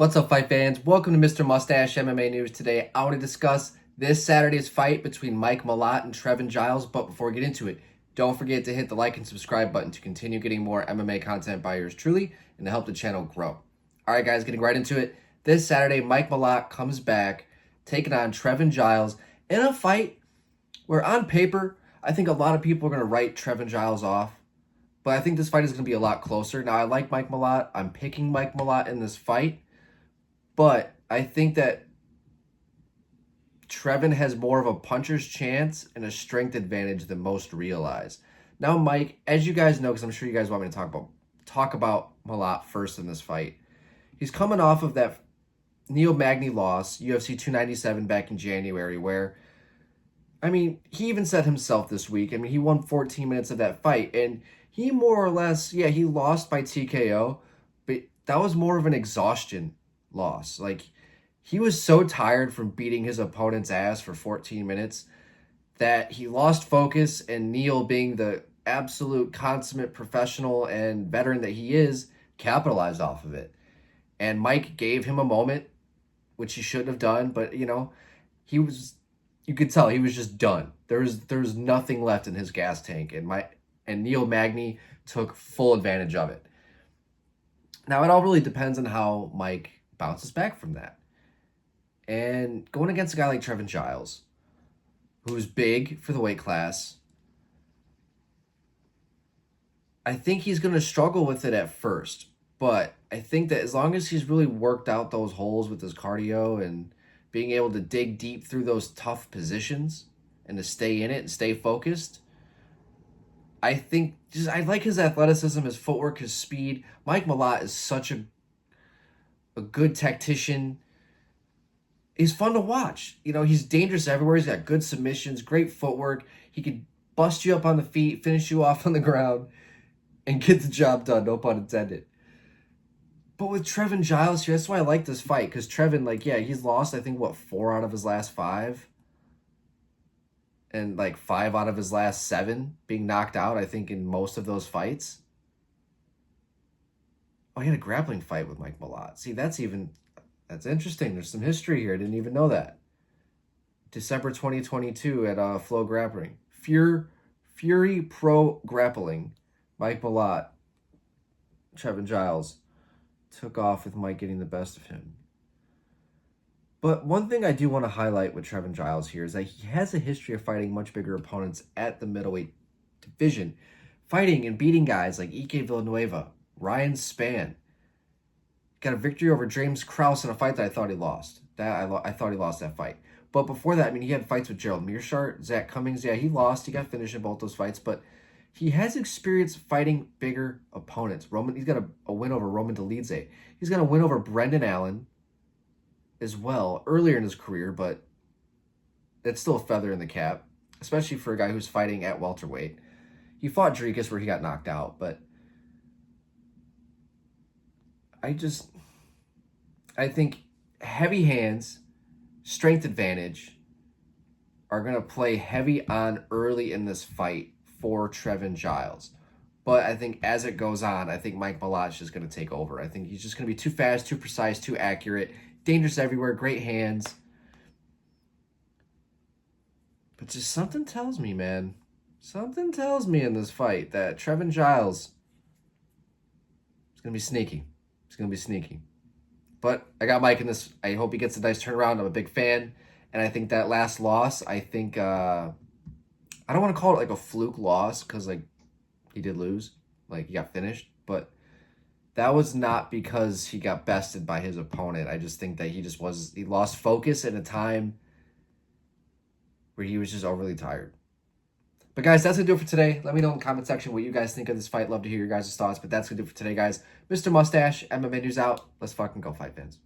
What's up, fight fans? Welcome to Mr. Mustache MMA News. Today, I want to discuss this Saturday's fight between Mike Malott and Trevin Giles. But before we get into it, don't forget to hit the like and subscribe button to continue getting more MMA content by yours truly and to help the channel grow. All right, guys, getting right into it. This Saturday, Mike Malott comes back, taking on Trevin Giles in a fight where, on paper, I think a lot of people are going to write Trevin Giles off. But I think this fight is going to be a lot closer. Now, I like Mike Malott. I'm picking Mike Malott in this fight. But I think that Trevin has more of a puncher's chance and a strength advantage than most realize. Now, Mike, as you guys know, because I'm sure you guys want me to talk about Malott first in this fight. He's coming off of that Neil Magny loss, UFC 297 back in January, where, he even said himself this week, he won 14 minutes of that fight, and he more or less, he lost by TKO, but that was more of an exhaustion loss. Like, he was so tired from beating his opponent's ass for 14 minutes that he lost focus, and Neil, being the absolute consummate professional and veteran that he is, capitalized off of it. And Mike gave him a moment, which he shouldn't have done, but you could tell he was just done. There was nothing left in his gas tank, and Neil Magny took full advantage of it. Now, it all really depends on how Mike bounces back from that. And going against a guy like Trevin Giles, who's big for the weight class, I think he's going to struggle with it at first. But I think that as long as he's really worked out those holes with his cardio and being able to dig deep through those tough positions and to stay in it and stay focused, I think I like his athleticism, his footwork, his speed. Mike Malott is such a good tactician. He's fun to watch. He's dangerous everywhere. He's got good submissions, great footwork. He could bust you up on the feet, finish you off on the ground, and get the job done, no pun intended. But with Trevin Giles here, that's why I like this fight, because Trevin, he's lost, I think, 4 out of his last 5? And 5 out of his last 7 being knocked out, I think, in most of those fights. Oh, he had a grappling fight with Mike Malott. See, that's interesting. There's some history here. I didn't even know that. December 2022 at Flow Grappling. Fury Pro Grappling. Mike Malott, Trevin Giles took off with Mike getting the best of him. But one thing I do want to highlight with Trevin Giles here is that he has a history of fighting much bigger opponents at the middleweight division. Fighting and beating guys like Ike Villanueva, Ryan Spann. Got a victory over James Krause in a fight that I thought he lost. I thought he lost that fight. But before that, he had fights with Gerald Mearshart, Zach Cummings. Yeah, he lost. He got finished in both those fights. But he has experience fighting bigger opponents. He's got a win over Roman Dolidze. He's got a win over Brendan Allen as well earlier in his career, but it's still a feather in the cap, especially for a guy who's fighting at welterweight. He fought Dricus where he got knocked out, but I think heavy hands, strength advantage are going to play heavy on early in this fight for Trevin Giles. But I think as it goes on, I think Mike Malott is just going to take over. I think he's just going to be too fast, too precise, too accurate, dangerous everywhere, great hands. But just something tells me, man. Something tells me in this fight that Trevin Giles is going to be sneaky. It's going to be sneaky. But I got Mike in this. I hope he gets a nice turnaround. I'm a big fan. And I think that last loss, I don't want to call it a fluke loss because, he did lose. He got finished. But that was not because he got bested by his opponent. I just think that he lost focus at a time where he was just overly tired. But guys, that's going to do it for today. Let me know in the comment section what you guys think of this fight. Love to hear your guys' thoughts. But that's going to do it for today, guys. Mr. Mustache, MMA News out. Let's fucking go, fight fans.